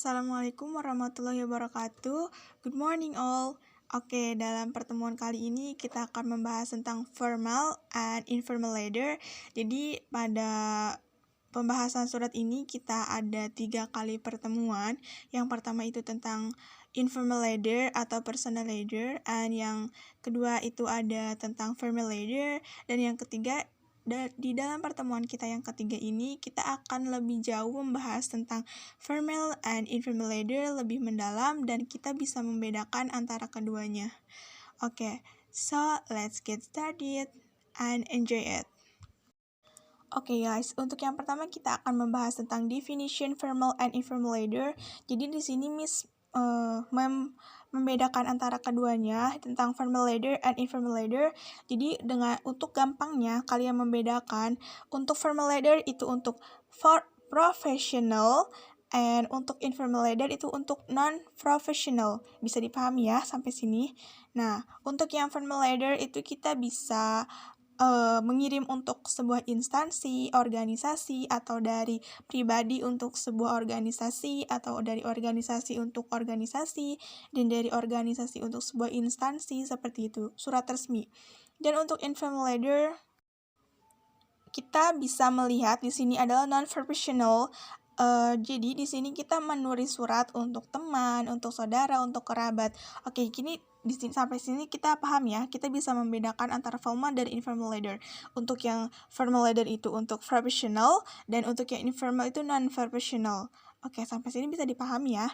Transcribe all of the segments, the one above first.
Assalamualaikum warahmatullahi wabarakatuh. Good morning all. Oke, dalam pertemuan kali ini kita akan membahas tentang formal and informal leader. Jadi pada pembahasan surat ini kita ada 3 kali pertemuan. Yang pertama itu tentang informal leader atau personal leader, and yang kedua itu ada tentang formal leader, dan yang ketiga di dalam pertemuan kita yang ketiga ini, kita akan lebih jauh membahas tentang formal and informal leader lebih mendalam dan kita bisa membedakan antara keduanya. Oke, so let's get started and enjoy it. Oke guys, untuk yang pertama kita akan membahas tentang definition formal and informal leader. Jadi di sini Miss membedakan antara keduanya tentang formal leader and informal leader. Jadi untuk gampangnya kalian membedakan, untuk formal leader itu untuk for professional, and untuk informal leader itu untuk non-professional. Bisa dipahami ya sampai sini? Nah, untuk yang formal leader itu kita bisa mengirim untuk sebuah instansi, organisasi, atau dari pribadi untuk sebuah organisasi, atau dari organisasi untuk organisasi, dan dari organisasi untuk sebuah instansi, seperti itu, surat resmi. Dan untuk informal leader, kita bisa melihat di sini adalah non-professional. Jadi di sini kita menulis surat untuk teman, untuk saudara, untuk kerabat. Oke, gini sampai sini kita paham ya. Kita bisa membedakan antara formal dan informal leader. Untuk yang formal leader itu untuk professional, dan untuk yang informal itu non-professional. Oke, sampai sini bisa dipahami ya.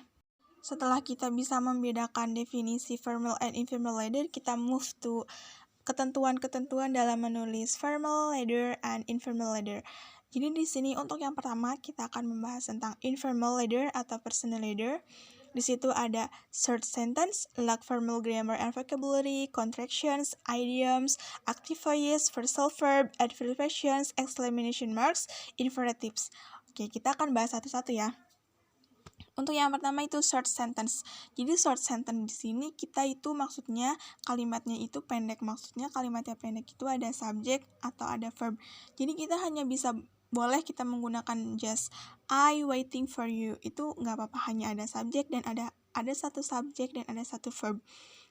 Setelah kita bisa membedakan definisi formal and informal leader, kita move to ketentuan-ketentuan dalam menulis formal leader and informal leader. Jadi di sini untuk yang pertama kita akan membahas tentang informal leader atau personal leader. Di situ ada short sentence, like formal grammar and vocabulary, contractions, idioms, active voice, phrasal verb, abbreviations, exclamation marks, imperatives. Oke, kita akan bahas satu-satu ya. Untuk yang pertama itu short sentence. Jadi short sentence di sini kita itu maksudnya kalimatnya itu pendek. Maksudnya kalimatnya pendek itu ada subjek atau ada verb. Jadi kita hanya boleh kita menggunakan just I waiting for you. Itu nggak apa-apa, hanya ada subjek dan ada satu subjek dan ada satu verb.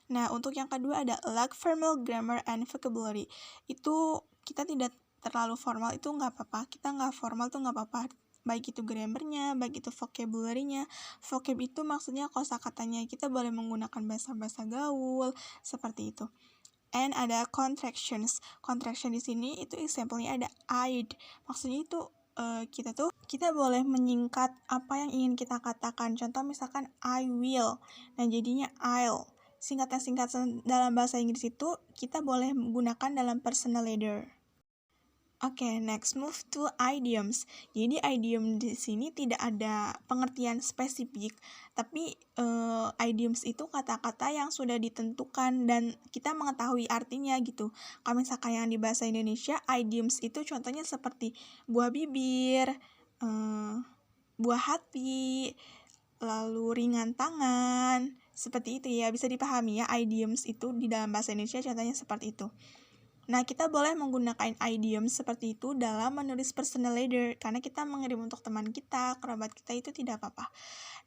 Nah, untuk yang kedua ada like formal grammar and vocabulary. Itu kita tidak terlalu formal, itu nggak apa-apa. Kita nggak formal tuh nggak apa-apa. Baik itu grammarnya, baik itu vocabulary-nya. Vocab itu maksudnya kosakatanya. Kita boleh menggunakan bahasa-bahasa gaul, seperti itu. And ada contractions. Contraction di sini itu example-nya ada I'd. Maksudnya itu kita boleh menyingkat apa yang ingin kita katakan. Contoh misalkan I will. Nah, jadinya I'll. Singkatan-singkatan dalam bahasa Inggris itu kita boleh menggunakan dalam personal leader. Oke, next move to idioms. Jadi idiom di sini tidak ada pengertian spesifik, tapi idioms itu kata-kata yang sudah ditentukan dan kita mengetahui artinya gitu. Kalau misalkan yang di bahasa Indonesia, idioms itu contohnya seperti buah bibir, buah hati, lalu ringan tangan, seperti itu ya. Bisa dipahami ya, idioms itu di dalam bahasa Indonesia contohnya seperti itu. Nah, kita boleh menggunakan idiom seperti itu dalam menulis personal leader, karena kita mengirim untuk teman kita, kerabat kita, itu tidak apa-apa.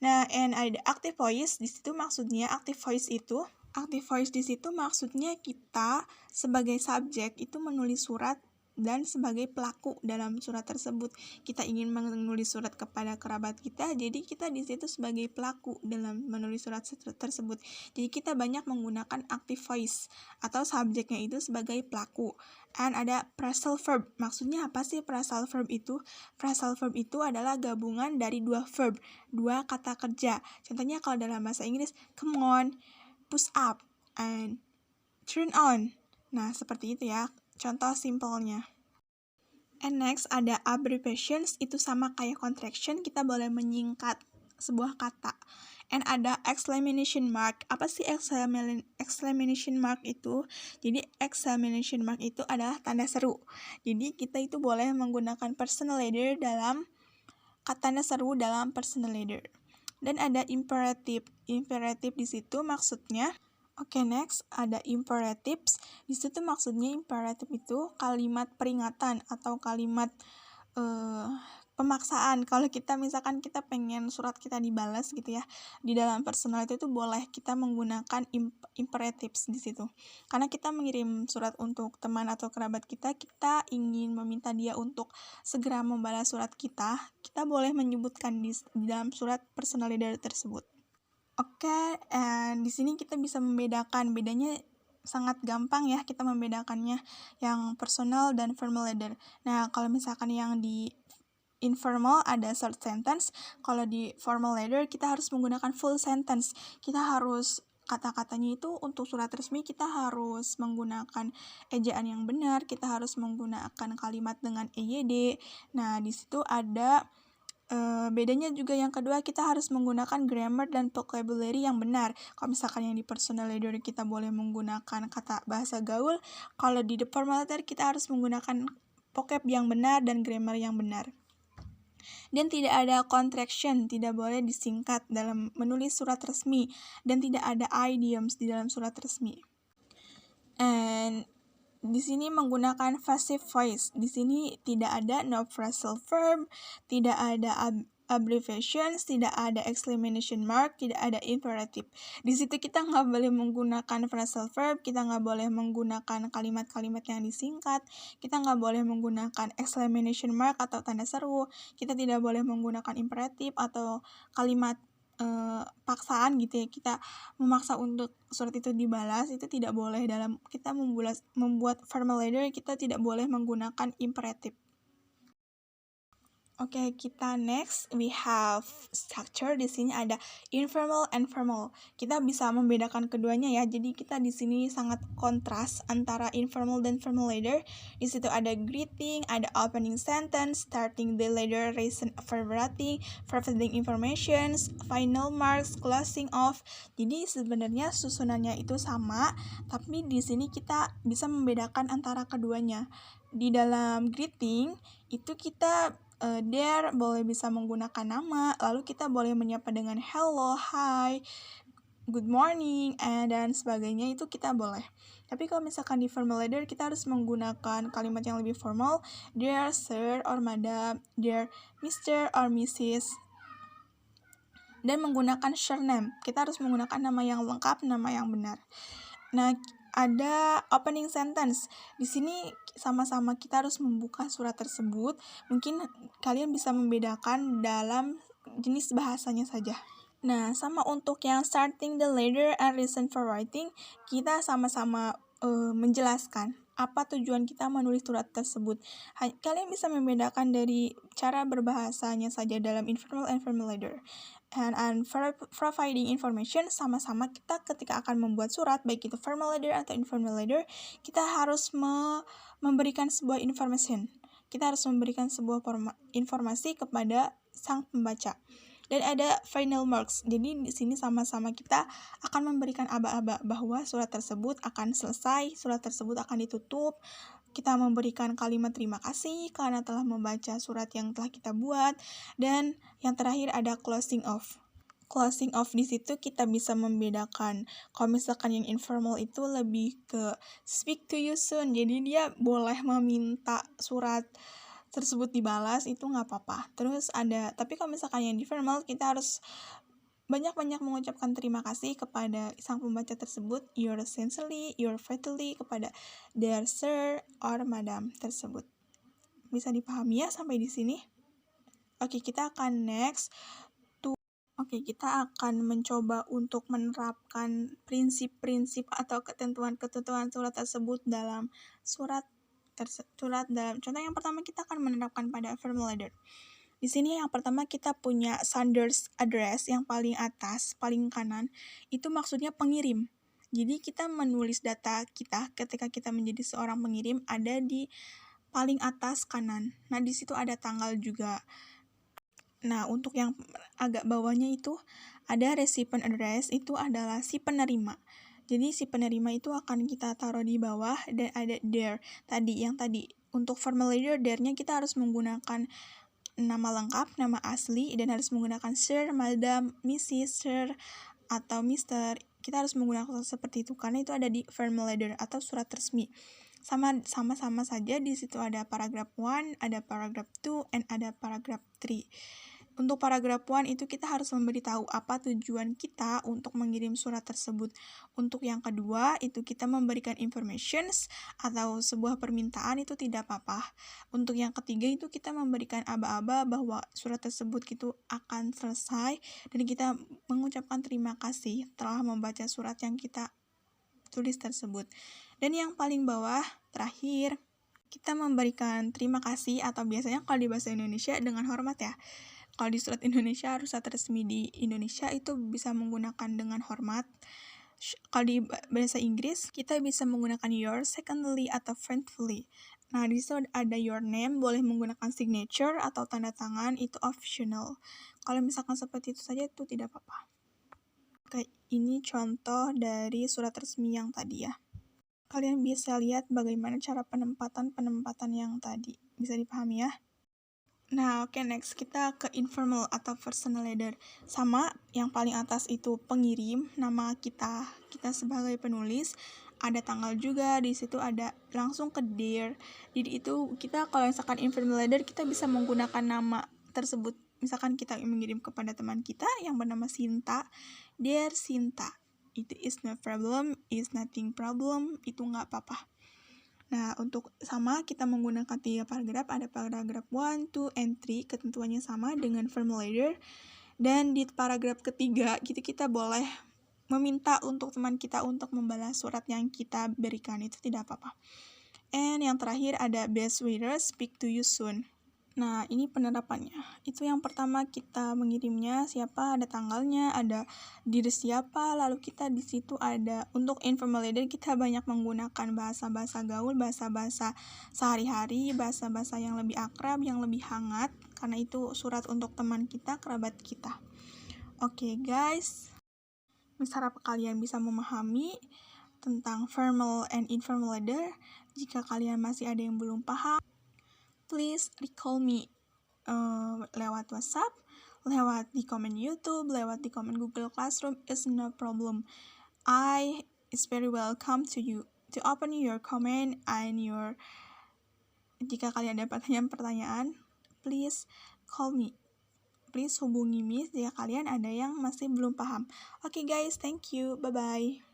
Nah, and ada active voice, di situ maksudnya active voice di situ maksudnya kita sebagai subjek itu menulis surat dan sebagai pelaku dalam surat tersebut. Kita ingin menulis surat kepada kerabat kita, jadi kita di situ sebagai pelaku dalam menulis surat tersebut. Jadi kita banyak menggunakan active voice atau subjeknya itu sebagai pelaku. And ada phrasal verb. Maksudnya apa sih phrasal verb itu? Phrasal verb itu adalah gabungan dari dua verb, dua kata kerja. Contohnya kalau dalam bahasa Inggris, come on, push up, and turn on. Nah, seperti itu ya. Contoh simpelnya. And next ada abbreviations, itu sama kayak contraction, kita boleh menyingkat sebuah kata. And ada exclamation mark. Apa sih exclamation mark itu? Jadi exclamation mark itu adalah tanda seru. Jadi kita itu boleh menggunakan personal leader dalam tanda seru dalam personal leader. Dan ada imperative. Imperative di situ maksudnya Oke, next ada imperatives. Di situ maksudnya imperatif itu kalimat peringatan atau kalimat pemaksaan. Kalau kita misalkan kita pengen surat kita dibalas gitu ya, di dalam personal itu tuh boleh kita menggunakan imperatives di situ. Karena kita mengirim surat untuk teman atau kerabat kita ingin meminta dia untuk segera membalas surat kita boleh menyebutkan di dalam surat personal letter tersebut. Oke, di sini kita bisa membedakan, bedanya sangat gampang ya kita membedakannya yang personal dan formal letter. Nah, kalau misalkan yang di informal ada short sentence, kalau di formal letter kita harus menggunakan full sentence. Kita harus kata-katanya itu untuk surat resmi kita harus menggunakan ejaan yang benar, kita harus menggunakan kalimat dengan EYD. Nah, di situ ada bedanya juga yang kedua, kita harus menggunakan grammar dan vocabulary yang benar. Kalau misalkan yang di personal letter kita boleh menggunakan kata bahasa gaul, kalau di formal letter kita harus menggunakan vocab yang benar dan grammar yang benar. Dan tidak ada contraction, tidak boleh disingkat dalam menulis surat resmi, dan tidak ada idioms di dalam surat resmi. And di sini menggunakan passive voice. Di sini tidak ada no phrasal verb, tidak ada abbreviations, tidak ada exclamation mark, tidak ada imperative. Di situ kita nggak boleh menggunakan phrasal verb, kita nggak boleh menggunakan kalimat-kalimat yang disingkat, kita nggak boleh menggunakan exclamation mark atau tanda seru, kita tidak boleh menggunakan imperative atau kalimat paksaan gitu ya, kita memaksa untuk surat itu dibalas, itu tidak boleh. Dalam kita membuat formal letter kita tidak boleh menggunakan imperative. Oke, kita next we have structure. Di sini ada informal and formal. Kita bisa membedakan keduanya ya. Jadi kita di sini sangat kontras antara informal dan formal letter. Di situ ada greeting, ada opening sentence, starting the letter, reason for writing, providing information, final marks, closing off. Jadi sebenarnya susunannya itu sama, tapi di sini kita bisa membedakan antara keduanya. Di dalam greeting itu kita there boleh bisa menggunakan nama, lalu kita boleh menyapa dengan hello, hi, good morning, dan sebagainya, itu kita boleh. Tapi kalau misalkan di formal letter kita harus menggunakan kalimat yang lebih formal, dear sir or madam, dear Mr. or Mrs. Dan menggunakan surname, kita harus menggunakan nama yang lengkap, nama yang benar. Nah, ada opening sentence. Di sini sama-sama kita harus membuka surat tersebut. Mungkin kalian bisa membedakan dalam jenis bahasanya saja. Nah, sama untuk yang starting the letter and reason for writing, kita sama-sama menjelaskan apa tujuan kita menulis surat tersebut. Kalian bisa membedakan dari cara berbahasanya saja dalam informal and formal letter. And providing information, sama-sama kita ketika akan membuat surat, baik itu formal letter atau informal letter, kita harus memberikan sebuah information. Kita harus memberikan sebuah informasi kepada sang pembaca. Dan ada final marks. Jadi di sini sama-sama kita akan memberikan aba-aba bahwa surat tersebut akan selesai, surat tersebut akan ditutup. Kita memberikan kalimat terima kasih karena telah membaca surat yang telah kita buat. Dan yang terakhir ada closing off. Closing off di situ kita bisa membedakan. Kalau misalkan yang informal itu lebih ke speak to you soon. Jadi dia boleh meminta surat tersebut dibalas, itu nggak apa-apa. Terus ada, tapi kalau misalkan yang di formal kita harus banyak-banyak mengucapkan terima kasih kepada sang pembaca tersebut, your sincerely, your faithfully, kepada dear sir or madam tersebut. Bisa dipahami ya sampai di sini? Oke, kita akan next. Kita akan mencoba untuk menerapkan prinsip-prinsip atau ketentuan-ketentuan surat tersebut dalam surat dalam contoh yang pertama kita akan menerapkan pada formal letter. Di sini yang pertama kita punya sender's address yang paling atas, paling kanan, itu maksudnya pengirim. Jadi kita menulis data kita ketika kita menjadi seorang pengirim ada di paling atas kanan. Nah, di situ ada tanggal juga. Nah, untuk yang agak bawahnya itu ada recipient address, itu adalah si penerima. Jadi si penerima itu akan kita taruh di bawah, dan ada there. Yang tadi untuk formal letter, there-nya kita harus menggunakan nama lengkap, nama asli, dan harus menggunakan sir, madam, mrs, sir, atau mister. Kita harus menggunakan seperti itu karena itu ada di formal letter atau surat resmi. sama-sama saja. Di situ ada paragraph 1, ada paragraph 2, and ada paragraph 3. Untuk paragraph 1 itu kita harus memberitahu apa tujuan kita untuk mengirim surat tersebut. Untuk yang kedua itu kita memberikan informations atau sebuah permintaan itu tidak apa-apa. Untuk yang ketiga itu kita memberikan aba-aba bahwa surat tersebut itu akan selesai dan kita mengucapkan terima kasih telah membaca surat yang kita tulis tersebut. Dan yang paling bawah terakhir kita memberikan terima kasih atau biasanya kalau di bahasa Indonesia dengan hormat ya. Kalau di surat Indonesia harus resmi di Indonesia itu bisa menggunakan dengan hormat. Kalau di bahasa Inggris kita bisa menggunakan your, secondly, atau friendly. Nah, di situ ada your name, boleh menggunakan signature atau tanda tangan, itu optional. Kalau misalkan seperti itu saja itu tidak apa-apa. Oke, ini contoh dari surat resmi yang tadi ya. Kalian bisa lihat bagaimana cara penempatan yang tadi. Bisa dipahami ya? Nah, oke, next kita ke informal atau personal letter. Sama, yang paling atas itu pengirim, nama kita sebagai penulis, ada tanggal juga, di situ ada langsung ke dear. Jadi itu kita kalau misalkan informal letter kita bisa menggunakan nama tersebut. Misalkan kita mengirim kepada teman kita yang bernama Sinta, dear Sinta. Itu is no problem, is nothing problem, itu nggak apa-apa. Nah, untuk sama kita menggunakan 3 paragraf, ada paragraf 1, 2, and 3, ketentuannya sama dengan formal letter. Dan di paragraf ketiga, kita boleh meminta untuk teman kita untuk membalas surat yang kita berikan, itu tidak apa-apa. And yang terakhir ada best wishes, speak to you soon. Nah, ini penerapannya. Itu yang pertama kita mengirimnya siapa, ada tanggalnya, ada diri siapa, lalu kita di situ ada untuk informal letter kita banyak menggunakan bahasa-bahasa gaul, bahasa-bahasa sehari-hari, bahasa-bahasa yang lebih akrab, yang lebih hangat, karena itu surat untuk teman kita, kerabat kita. Oke, guys. Harap kalian bisa memahami tentang formal and informal letter. Jika kalian masih ada yang belum paham, please recall me lewat WhatsApp, lewat di komen YouTube, lewat di komen Google Classroom, is no problem. I is very welcome to you to open your comment and your jika kalian ada pertanyaan, please call me. Please hubungi Miss jika kalian ada yang masih belum paham. Oke guys, thank you. Bye-bye.